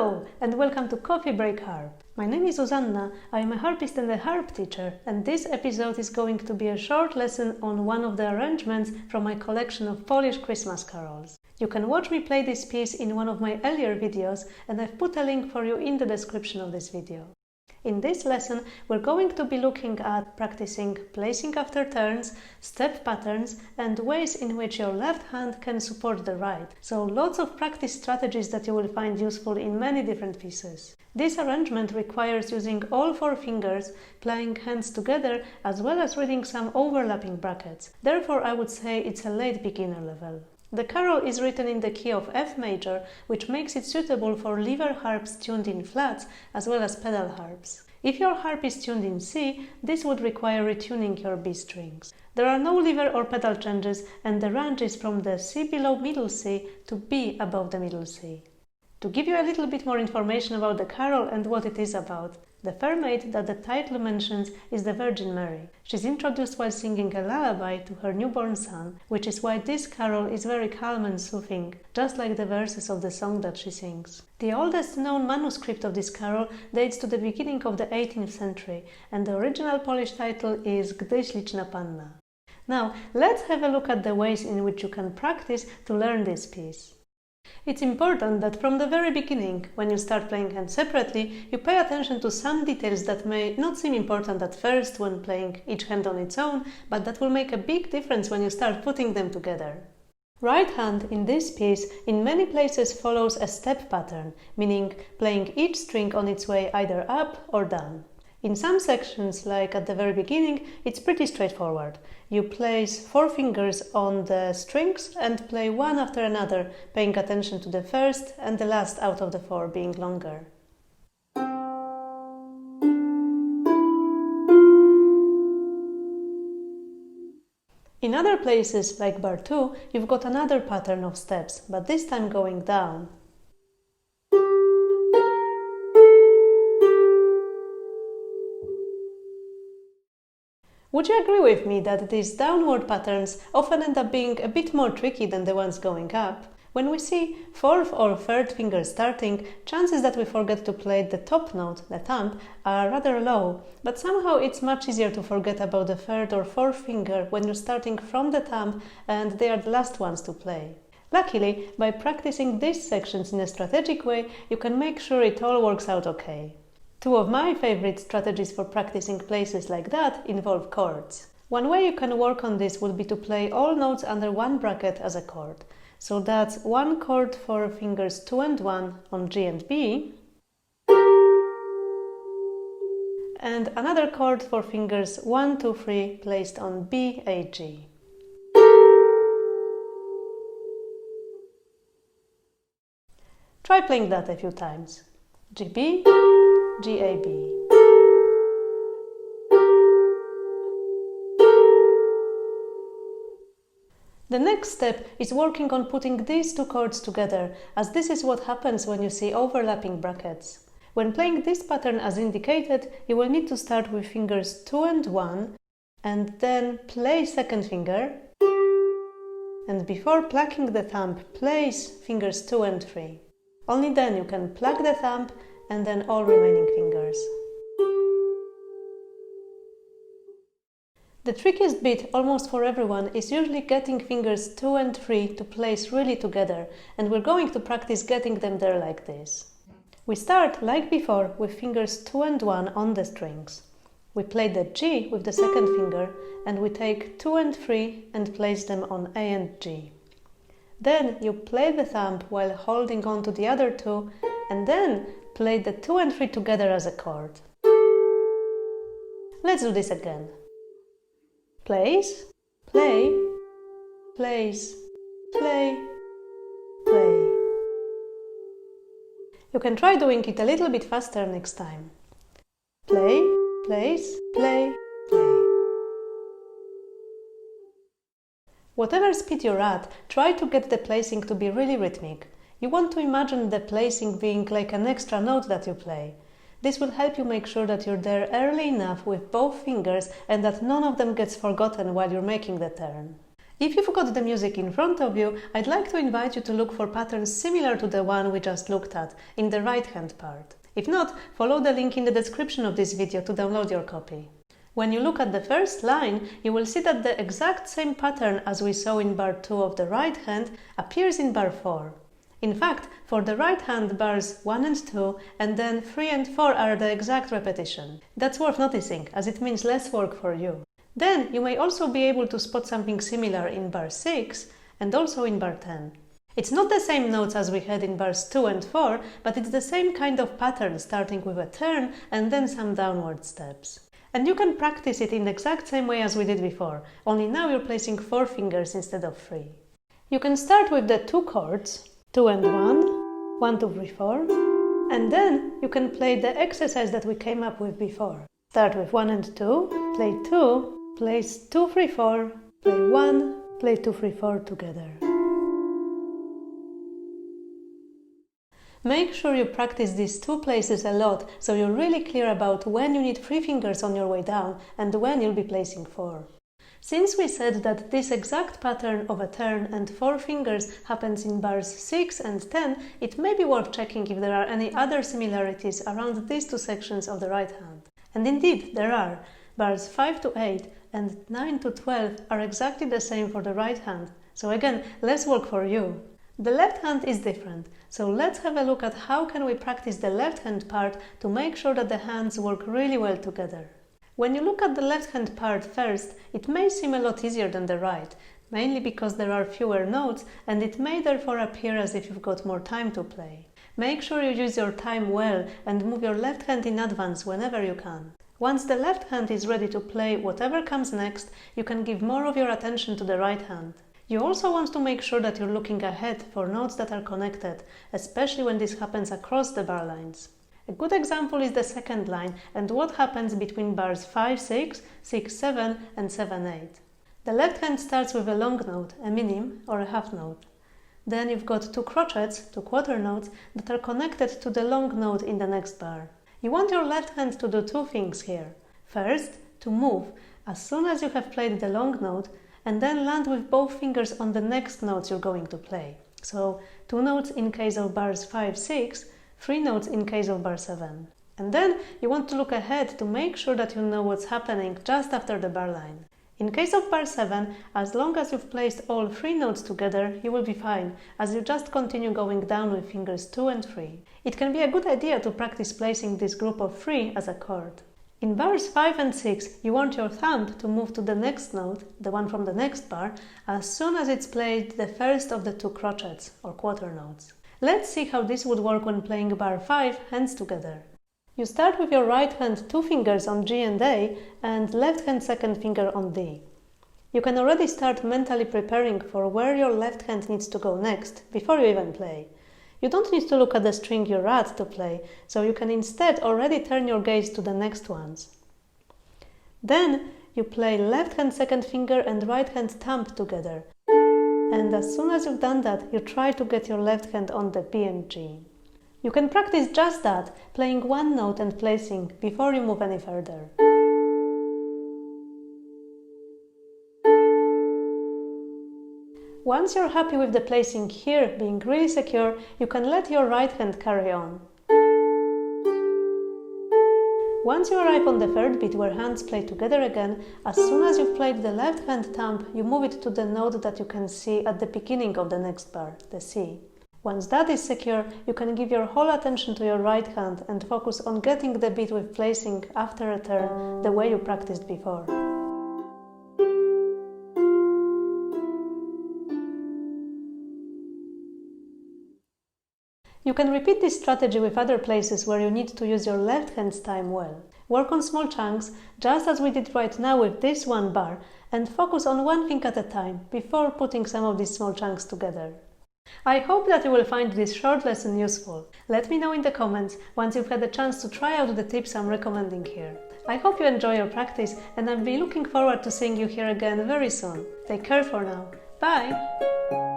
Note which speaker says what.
Speaker 1: Hello and welcome to Coffee Break Harp. My name is Zuzanna, I am a harpist and a harp teacher, and this episode is going to be a short lesson on one of the arrangements from my collection of Polish Christmas carols. You can watch me play this piece in one of my earlier videos, and I've put a link for you in the description of this video. In this lesson, we're going to be looking at practicing placing after turns, step patterns, and ways in which your left hand can support the right. So lots of practice strategies that you will find useful in many different pieces. This arrangement requires using all four fingers, playing hands together, as well as reading some overlapping brackets. Therefore, I would say it's a late beginner level. The carol is written in the key of F major, which makes it suitable for lever harps tuned in flats as well as pedal harps. If your harp is tuned in C, this would require retuning your B strings. There are no lever or pedal changes, and the range is from the C below middle C to B above the middle C. To give you a little bit more information about the carol and what it is about, the fair maid that the title mentions is the Virgin Mary. She's introduced while singing a lullaby to her newborn son, which is why this carol is very calm and soothing, just like the verses of the song that she sings. The oldest known manuscript of this carol dates to the beginning of the 18th century, and the original Polish title is Gdy śliczna panna. Now, let's have a look at the ways in which you can practice to learn this piece. It's important that from the very beginning, when you start playing hands separately, you pay attention to some details that may not seem important at first when playing each hand on its own, but that will make a big difference when you start putting them together. Right hand in this piece in many places follows a step pattern, meaning playing each string on its way either up or down. In some sections, like at the very beginning, it's pretty straightforward. You place four fingers on the strings and play one after another, paying attention to the first and the last out of the four being longer. In other places, like bar 2, you've got another pattern of steps, but this time going down. Would you agree with me that these downward patterns often end up being a bit more tricky than the ones going up? When we see fourth or third finger starting, chances that we forget to play the top note, the thumb, are rather low, but somehow it's much easier to forget about the third or fourth finger when you're starting from the thumb and they are the last ones to play. Luckily, by practicing these sections in a strategic way, you can make sure it all works out okay. Two of my favorite strategies for practicing places like that involve chords. One way you can work on this would be to play all notes under one bracket as a chord. So that's one chord for fingers 2 and 1 on G and B, and another chord for fingers 1, 2, 3 placed on B, A, G. Try playing that a few times. G, B, G, A, B. The next step is working on putting these two chords together, as this is what happens when you see overlapping brackets. When playing this pattern as indicated, you will need to start with fingers 2 and 1, and then play second finger, and before plucking the thumb, place fingers 2 and 3. Only then you can pluck the thumb and then all remaining fingers. The trickiest bit, almost for everyone, is usually getting fingers 2 and 3 to place really together, and we're going to practice getting them there like this. We start, like before, with fingers 2 and 1 on the strings. We play the G with the second finger, and we take 2 and 3 and place them on A and G. Then you play the thumb while holding on to the other two, and then play the 2 and 3 together as a chord. Let's do this again. Place, play, place, play, play. You can try doing it a little bit faster next time. Play, place, play, play. Whatever speed you're at, try to get the placing to be really rhythmic. You want to imagine the placing being like an extra note that you play. This will help you make sure that you're there early enough with both fingers and that none of them gets forgotten while you're making the turn. If you've got the music in front of you, I'd like to invite you to look for patterns similar to the one we just looked at in the right-hand part. If not, follow the link in the description of this video to download your copy. When you look at the first line, you will see that the exact same pattern as we saw in bar 2 of the right hand appears in bar 4. In fact, for the right hand, bars 1 and 2 and then 3 and 4 are the exact repetition. That's worth noticing, as it means less work for you. Then you may also be able to spot something similar in bar 6 and also in bar 10. It's not the same notes as we had in bars 2 and 4, but it's the same kind of pattern, starting with a turn and then some downward steps. And you can practice it in the exact same way as we did before, only now you're placing 4 fingers instead of 3. You can start with the 2 chords, 2 and 1, 1, 2, 3, 4, and then you can play the exercise that we came up with before. Start with 1 and 2, play 2, place 2, 3, 4, play 1, play 2, 3, 4 together. Make sure you practice these 2 places a lot, so you're really clear about when you need 3 fingers on your way down and when you'll be placing 4. Since we said that this exact pattern of a turn and 4 fingers happens in bars 6 and 10, it may be worth checking if there are any other similarities around these 2 sections of the right hand. And indeed, there are. Bars 5 to 8 and 9 to 12 are exactly the same for the right hand, so again, less work for you. The left hand is different, so let's have a look at how can we practice the left hand part to make sure that the hands work really well together. When you look at the left hand part first, it may seem a lot easier than the right, mainly because there are fewer notes and it may therefore appear as if you've got more time to play. Make sure you use your time well and move your left hand in advance whenever you can. Once the left hand is ready to play whatever comes next, you can give more of your attention to the right hand. You also want to make sure that you're looking ahead for notes that are connected, especially when this happens across the bar lines. A good example is the second line and what happens between bars 5, 6, 6, 7 and 7, 8. The left hand starts with a long note, a minim or a half note. Then you've got 2 crotchets, 2 quarter notes, that are connected to the long note in the next bar. You want your left hand to do 2 things here. First, to move as soon as you have played the long note, and then land with both fingers on the next notes you're going to play. So 2 notes in case of bars 5, 6, 3 notes in case of bar 7. And then you want to look ahead to make sure that you know what's happening just after the bar line. In case of bar 7, as long as you've placed all 3 notes together, you will be fine, as you just continue going down with fingers 2 and 3. It can be a good idea to practice placing this group of 3 as a chord. In bars 5 and 6, you want your thumb to move to the next note, the one from the next bar, as soon as it's played the first of the 2 crotchets, or quarter notes. Let's see how this would work when playing bar 5 hands together. You start with your right hand 2 fingers on G and A, and left hand second finger on D. You can already start mentally preparing for where your left hand needs to go next, before you even play. You don't need to look at the string you're at to play, so you can instead already turn your gaze to the next ones. Then you play left hand second finger and right hand thumb together. And as soon as you've done that, you try to get your left hand on the B and G. You can practice just that, playing 1 note and placing before you move any further. Once you're happy with the placing here being really secure, you can let your right hand carry on. Once you arrive on the 3rd beat where hands play together again, as soon as you've played the left hand thumb, you move it to the note that you can see at the beginning of the next bar, the C. Once that is secure, you can give your whole attention to your right hand and focus on getting the beat with placing after a turn the way you practiced before. You can repeat this strategy with other places where you need to use your left hand's time well. Work on small chunks, just as we did right now with this 1 bar, and focus on 1 thing at a time before putting some of these small chunks together. I hope that you will find this short lesson useful. Let me know in the comments once you've had a chance to try out the tips I'm recommending here. I hope you enjoy your practice, and I'll be looking forward to seeing you here again very soon. Take care for now. Bye!